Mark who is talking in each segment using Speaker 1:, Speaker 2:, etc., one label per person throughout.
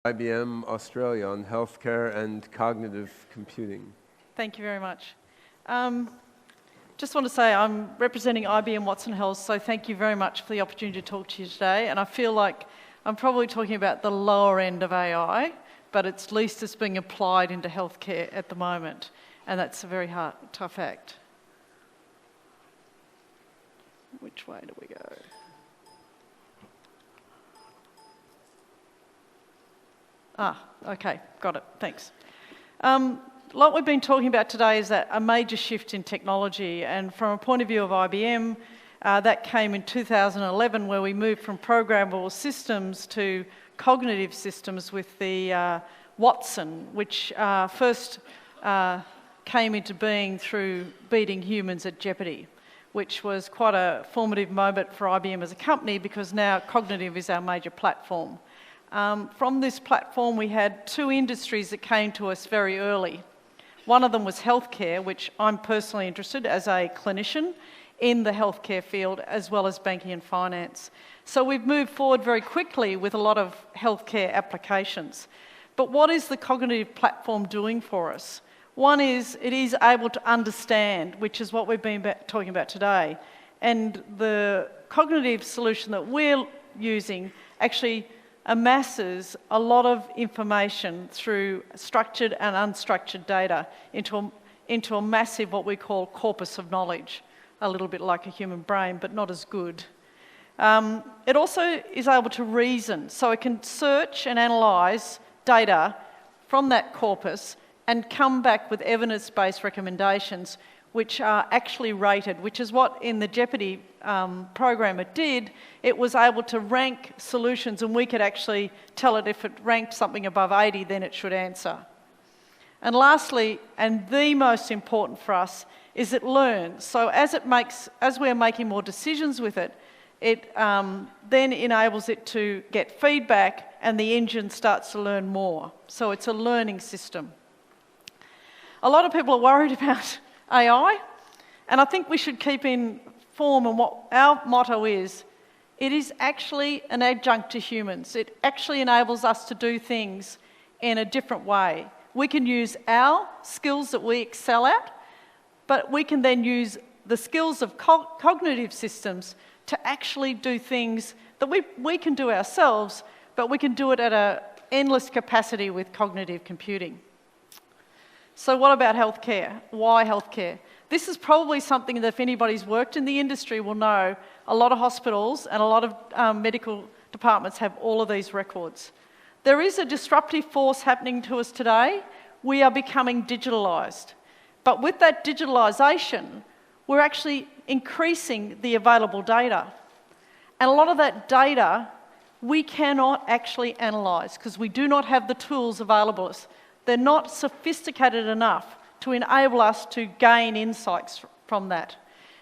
Speaker 1: IBM Australia on healthcare and cognitive computing.
Speaker 2: Thank you very much. Just want to say I'm representing IBM Watson Health, so thank you very much for the opportunity to talk to you today. And I feel like I'm probably talking about the lower end of AI, but at least it's being applied into healthcare at the moment. And that's a very tough act. Which way do we go? Okay, got it, thanks. What we've been talking about today is that a major shift in technology, and from a point of view of IBM, that came in 2011 where we moved from programmable systems to cognitive systems with the Watson, which first came into being through beating humans at Jeopardy, which was quite a formative moment for IBM as a company because now cognitive is our major platform. From this platform, we had two industries that came to us very early. One of them was healthcare, which I'm personally interested as a clinician in the healthcare field, as well as banking and finance. So we've moved forward very quickly with a lot of healthcare applications. But what is the cognitive platform doing for us? One is it is able to understand, which is what we've been talking about today. And the cognitive solution that we're using actually amasses a lot of information through structured and unstructured data into a massive, what we call, corpus of knowledge, a little bit like a human brain, but not as good. It also is able to reason, so it can search and analyse data from that corpus and come back with evidence-based recommendations which are actually rated, which is what in the Jeopardy program it did. It was able to rank solutions, and we could actually tell it if it ranked something above 80, then it should answer. And lastly, and the most important for us, is it learns. So as we're making more decisions with it, it then enables it to get feedback, and the engine starts to learn more. So it's a learning system. A lot of people are worried about AI, and I think we should keep in form, and what our motto is, it is actually an adjunct to humans. It actually enables us to do things in a different way. We can use our skills that we excel at, but we can then use the skills of cognitive systems to actually do things that we can do ourselves, but we can do it at an endless capacity with cognitive computing. So what about healthcare? Why healthcare? This is probably something that if anybody's worked in the industry will know. A lot of hospitals and a lot of medical departments have all of these records. There is a disruptive force happening to us today. We are becoming digitalised. But with that digitalisation, we're actually increasing the available data. And a lot of that data we cannot actually analyse because we do not have the tools available to us. They're not sophisticated enough to enable us to gain insights from that.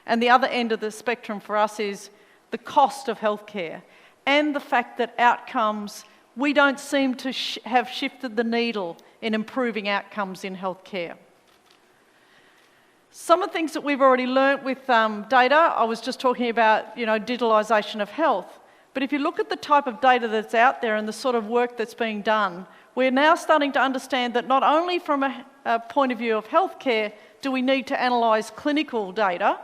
Speaker 2: And the other end of the spectrum for us is the cost of healthcare and the fact that outcomes, we don't seem to have shifted the needle in improving outcomes in healthcare. Some of the things that we've already learnt with data, I was just talking about, digitalisation of health. But if you look at the type of data that's out there and the sort of work that's being done, we're now starting to understand that not only from a point of view of healthcare do we need to analyse clinical data,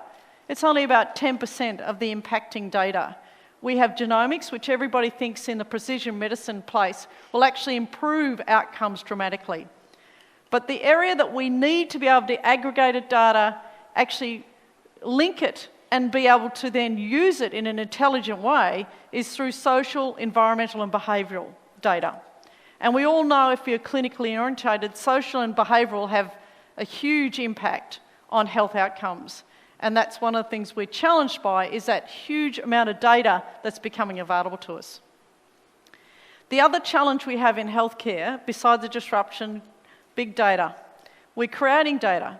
Speaker 2: it's only about 10% of the impacting data. We have genomics, which everybody thinks in the precision medicine place will actually improve outcomes dramatically. But the area that we need to be able to aggregate data, actually link it and be able to then use it in an intelligent way is through social, environmental and behavioural data. And we all know if you're clinically orientated, social and behavioural have a huge impact on health outcomes. And that's one of the things we're challenged by is that huge amount of data that's becoming available to us. The other challenge we have in healthcare, besides the disruption, big data. We're creating data,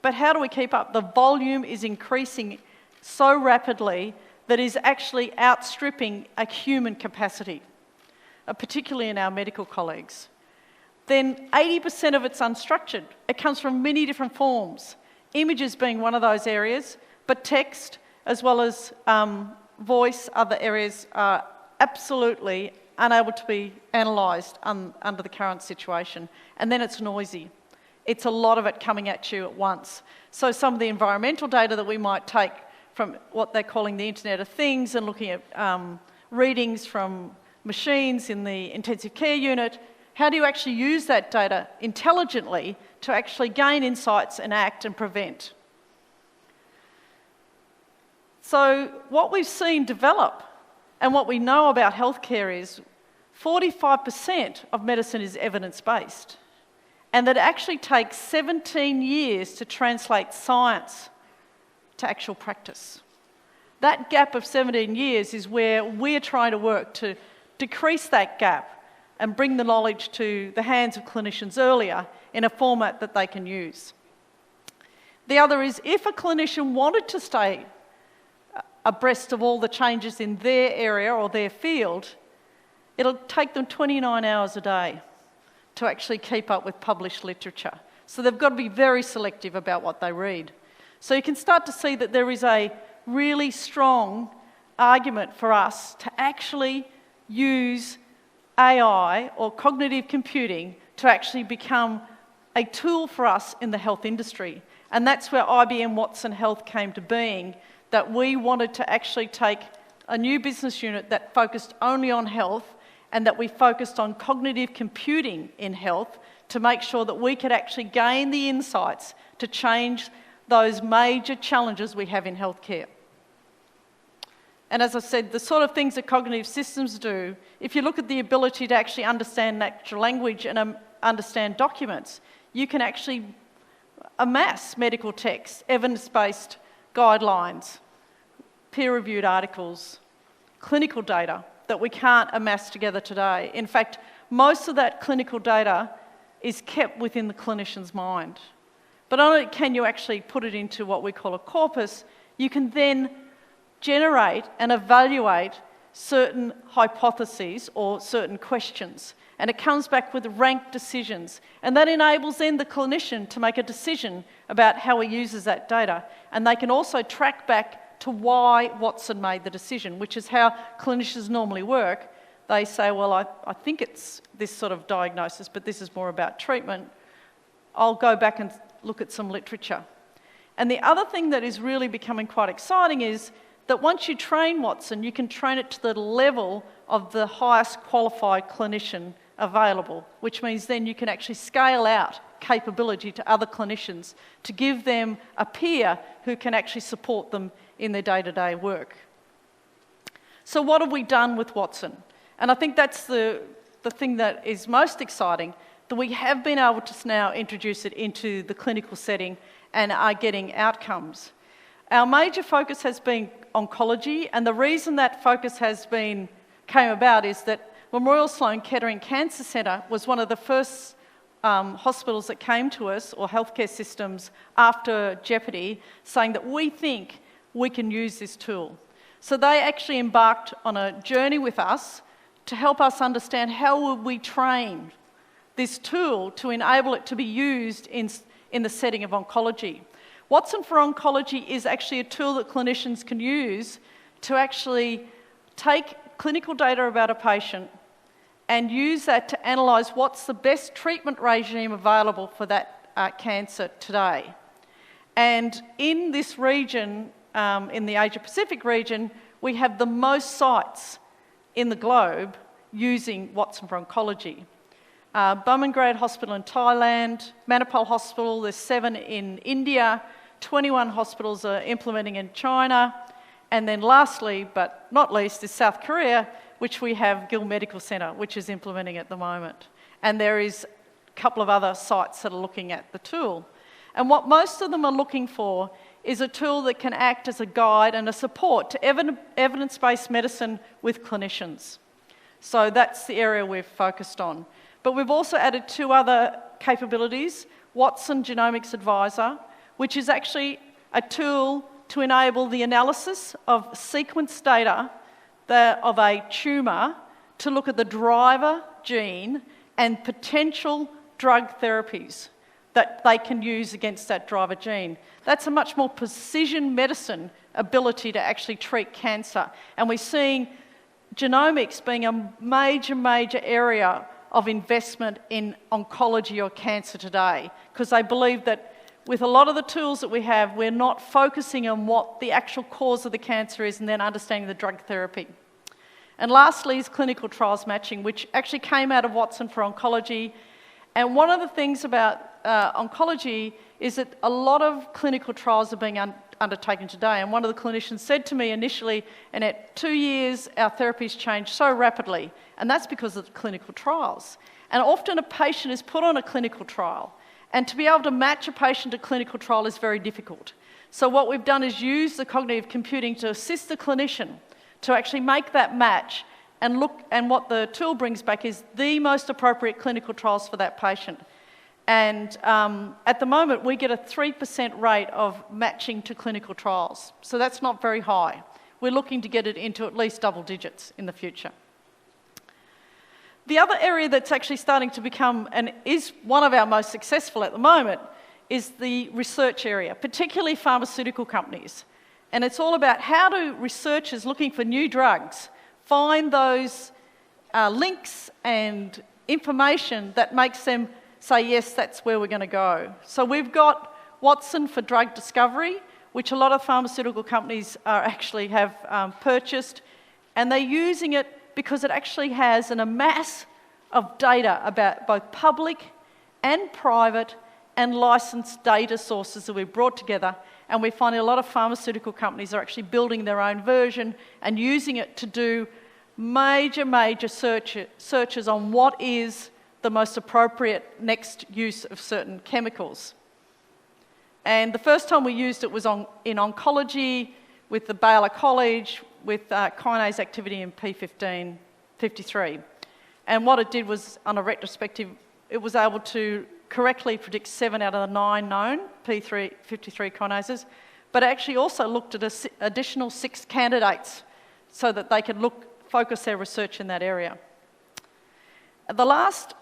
Speaker 2: but how do we keep up? The volume is increasing so rapidly that is actually outstripping a human capacity, particularly in our medical colleagues. Then 80% of it's unstructured. It comes from many different forms, images being one of those areas, but text as well as voice, other areas are absolutely unable to be analysed under the current situation. And then it's noisy. It's a lot of it coming at you at once. So some of the environmental data that we might take from what they're calling the Internet of Things and looking at readings from machines in the intensive care unit, how do you actually use that data intelligently to actually gain insights and act and prevent? So what we've seen develop and what we know about healthcare is 45% of medicine is evidence-based, and that it actually takes 17 years to translate science to actual practice. That gap of 17 years is where we're trying to work to decrease that gap and bring the knowledge to the hands of clinicians earlier in a format that they can use. The other is, if a clinician wanted to stay abreast of all the changes in their area or their field, it'll take them 29 hours a day to actually keep up with published literature. So they've got to be very selective about what they read. So you can start to see that there is a really strong argument for us to actually use AI or cognitive computing to actually become a tool for us in the health industry. And that's where IBM Watson Health came to being, that we wanted to actually take a new business unit that focused only on health, and that we focused on cognitive computing in health to make sure that we could actually gain the insights to change those major challenges we have in healthcare. And as I said, the sort of things that cognitive systems do, if you look at the ability to actually understand natural language and understand documents, you can actually amass medical texts, evidence-based guidelines, peer-reviewed articles, clinical data that we can't amass together today. In fact, most of that clinical data is kept within the clinician's mind. But not only can you actually put it into what we call a corpus, you can then generate and evaluate certain hypotheses or certain questions. And it comes back with ranked decisions. And that enables then the clinician to make a decision about how he uses that data. And they can also track back to why Watson made the decision, which is how clinicians normally work. They say, well, I think it's this sort of diagnosis, but this is more about treatment. I'll go back and look at some literature. And the other thing that is really becoming quite exciting is that once you train Watson, you can train it to the level of the highest qualified clinician available, which means then you can actually scale out capability to other clinicians to give them a peer who can actually support them in their day-to-day work. So what have we done with Watson? And I think that's the thing that is most exciting, that we have been able to now introduce it into the clinical setting and are getting outcomes. Our major focus has been oncology, and the reason that focus came about is that Memorial Sloan Kettering Cancer Centre was one of the first hospitals that came to us, or healthcare systems, after Jeopardy, saying that we think we can use this tool. So they actually embarked on a journey with us to help us understand how would we train this tool to enable it to be used in the setting of oncology. Watson for Oncology is actually a tool that clinicians can use to actually take clinical data about a patient and use that to analyse what's the best treatment regime available for that cancer today. And in this region, in the Asia-Pacific region, we have the most sites in the globe using Watson for Oncology. Bumrungrad Hospital in Thailand, Manipal Hospital, there's 7 in India, 21 hospitals are implementing in China, and then lastly, but not least, is South Korea, which we have Gil Medical Centre, which is implementing at the moment. And there is a couple of other sites that are looking at the tool. And what most of them are looking for is a tool that can act as a guide and a support to evidence-based medicine with clinicians. So that's the area we've focused on. But we've also added 2 other capabilities, Watson Genomics Advisor, which is actually a tool to enable the analysis of sequence data of a tumour to look at the driver gene and potential drug therapies that they can use against that driver gene. That's a much more precision medicine ability to actually treat cancer. And we're seeing genomics being a major area of investment in oncology or cancer today, because they believe that with a lot of the tools that we have, we're not focusing on what the actual cause of the cancer is and then understanding the drug therapy. And lastly is clinical trials matching, which actually came out of Watson for oncology. And one of the things about oncology is that a lot of clinical trials are being undertaken today. And one of the clinicians said to me initially, Annette, 2 years our therapies changed so rapidly, and that's because of the clinical trials. And often a patient is put on a clinical trial, and to be able to match a patient to clinical trial is very difficult. So what we've done is use the cognitive computing to assist the clinician to actually make that match and look, and what the tool brings back is the most appropriate clinical trials for that patient. And at the moment, we get a 3% rate of matching to clinical trials. So that's not very high. We're looking to get it into at least double digits in the future. The other area that's actually starting to become, and is one of our most successful at the moment, is the research area, particularly pharmaceutical companies. And it's all about how do researchers looking for new drugs find those links and information that makes them say, yes, that's where we're going to go. So we've got Watson for drug discovery, which a lot of pharmaceutical companies actually have purchased, and they're using it because it actually has an amass of data about both public and private and licensed data sources that we've brought together, and we're finding a lot of pharmaceutical companies are actually building their own version and using it to do major searches on what is the most appropriate next use of certain chemicals. And the first time we used it was in oncology with the Baylor College with kinase activity in P53. And what it did was, on a retrospective, it was able to correctly predict 7 out of the 9 known P53 kinases, but actually also looked at an additional 6 candidates so that they could focus their research in that area. The last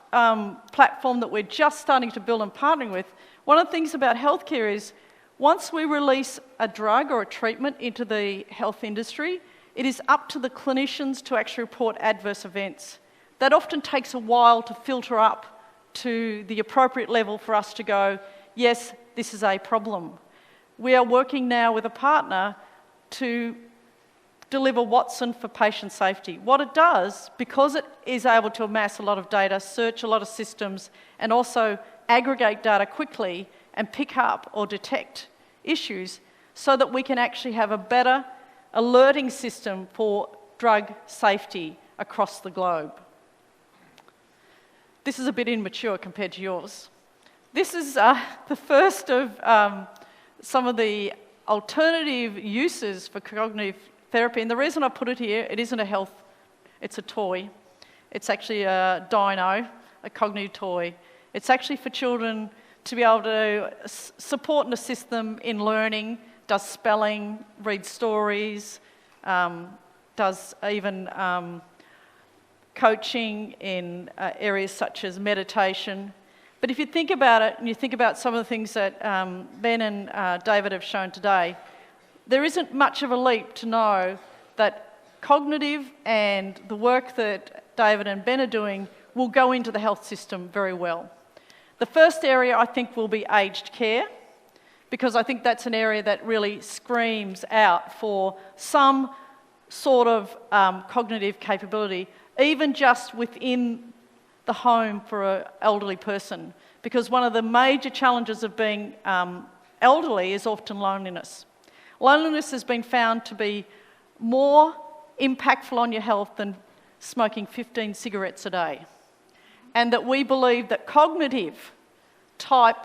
Speaker 2: platform that we're just starting to build and partnering with, one of the things about healthcare is once we release a drug or a treatment into the health industry, it is up to the clinicians to actually report adverse events. That often takes a while to filter up to the appropriate level for us to go, yes, this is a problem. We are working now with a partner to deliver Watson for patient safety. What it does, because it is able to amass a lot of data, search a lot of systems, and also aggregate data quickly and pick up or detect issues so that we can actually have a better alerting system for drug safety across the globe. This is a bit immature compared to yours. This is the first of some of the alternative uses for cognitive therapy. And the reason I put it here, it isn't a health, it's a toy. It's actually a dino, a cognitive toy. It's actually for children to be able to support and assist them in learning, does spelling, reads stories, does even coaching in areas such as meditation. But if you think about it, and you think about some of the things that Ben and David have shown today, there isn't much of a leap to know that cognitive and the work that David and Ben are doing will go into the health system very well. The first area, I think, will be aged care, because I think that's an area that really screams out for some sort of cognitive capability, even just within the home for an elderly person, because one of the major challenges of being elderly is often loneliness. Loneliness has been found to be more impactful on your health than smoking 15 cigarettes a day. And that we believe that cognitive type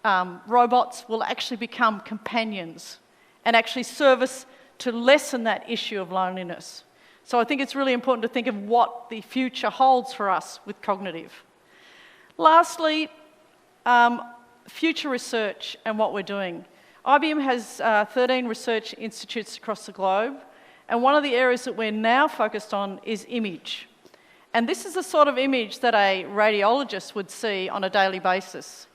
Speaker 2: robots will actually become companions and actually serve us to lessen that issue of loneliness. So I think it's really important to think of what the future holds for us with cognitive. Lastly, future research and what we're doing. IBM has 13 research institutes across the globe, and one of the areas that we're now focused on is image. And this is the sort of image that a radiologist would see on a daily basis.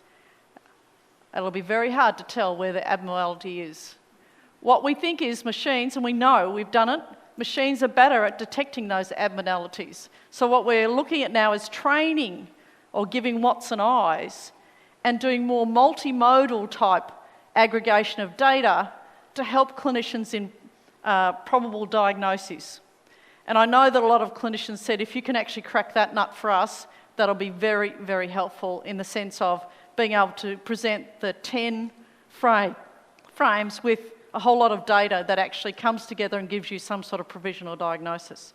Speaker 2: It'll be very hard to tell where the abnormality is. What we think is machines, and we know we've done it, machines are better at detecting those abnormalities. So what we're looking at now is training or giving Watson eyes and doing more multimodal type aggregation of data to help clinicians in probable diagnoses. And I know that a lot of clinicians said, if you can actually crack that nut for us, that'll be very, very helpful in the sense of being able to present the 10 frames with a whole lot of data that actually comes together and gives you some sort of provisional diagnosis.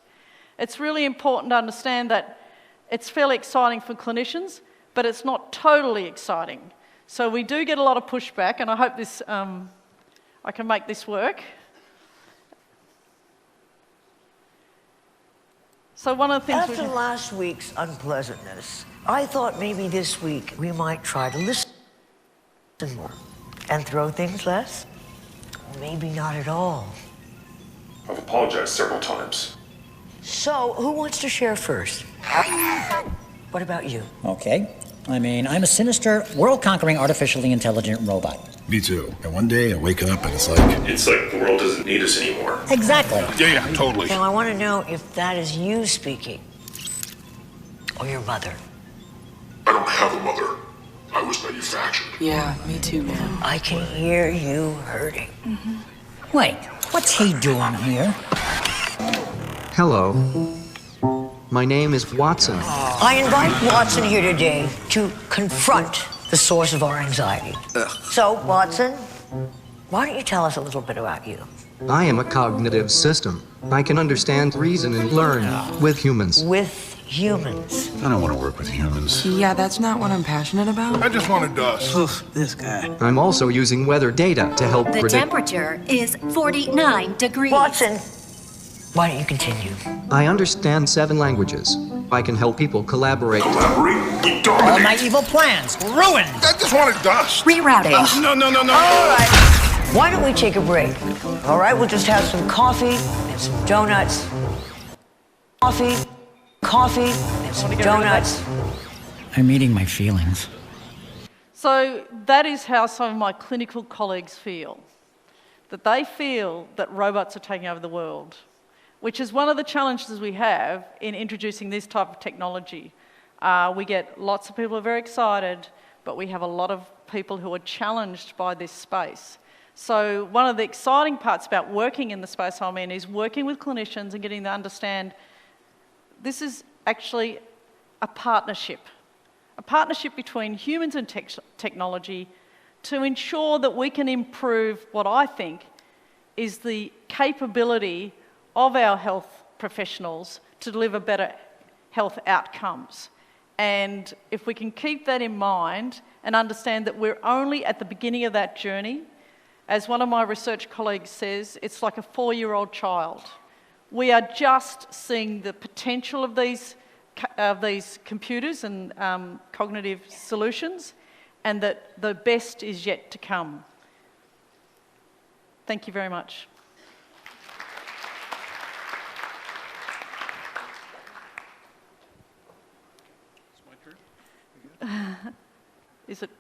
Speaker 2: It's really important to understand that it's fairly exciting for clinicians, but it's not totally exciting. So we do get a lot of pushback, and I hope this, I can make this work. So one of the things
Speaker 3: after last week's unpleasantness, I thought maybe this week we might try to listen more and throw things less. Maybe not at all.
Speaker 4: I've apologized several times.
Speaker 3: So, who wants to share first? What about you?
Speaker 5: Okay. I mean, I'm a sinister, world-conquering, artificially intelligent robot.
Speaker 6: Me too. And one day I wake up and it's like
Speaker 4: the world doesn't need us anymore.
Speaker 5: Exactly.
Speaker 6: Yeah, totally.
Speaker 3: Now, I want to know if that is you speaking or your mother.
Speaker 4: I don't have a mother. I was manufactured.
Speaker 7: Yeah, me too, man.
Speaker 3: I can hear you hurting.
Speaker 5: Wait, what's he doing here?
Speaker 8: Hello. My name is Watson.
Speaker 3: I invite Watson here today to confront the source of our anxiety. So, Watson, why don't you tell us a little bit about you?
Speaker 8: I am a cognitive system. I can understand, reason, and learn with humans.
Speaker 3: With humans.
Speaker 6: I don't want to work with humans.
Speaker 7: Yeah, that's not what I'm passionate about.
Speaker 6: I just wanted dust.
Speaker 7: Oof, this guy.
Speaker 8: I'm also using weather data to help
Speaker 9: The
Speaker 8: predict.
Speaker 9: temperature is 49 degrees.
Speaker 3: Watson, why don't you continue?
Speaker 8: I understand 7 languages. I can help people collaborate.
Speaker 4: Collaborate? You
Speaker 5: All
Speaker 4: dominate.
Speaker 5: my evil plans ruined.
Speaker 6: I just wanted dust.
Speaker 9: Rerouting.
Speaker 6: No.
Speaker 3: All right. Why don't we take a break? All right, we'll just have some coffee and some donuts. Coffee, and some donuts.
Speaker 5: I'm eating my feelings.
Speaker 2: So that is how some of my clinical colleagues feel, that they feel that robots are taking over the world, which is one of the challenges we have in introducing this type of technology. We get lots of people who are very excited, but we have a lot of people who are challenged by this space. So one of the exciting parts about working in the space I'm in is working with clinicians and getting them to understand this is actually a partnership between humans and technology to ensure that we can improve what I think is the capability of our health professionals to deliver better health outcomes. And if we can keep that in mind and understand that we're only at the beginning of that journey, as one of my research colleagues says, it's like a 4-year-old child. We are just seeing the potential of these computers and cognitive solutions, and that the best is yet to come. Thank you very much. Is it?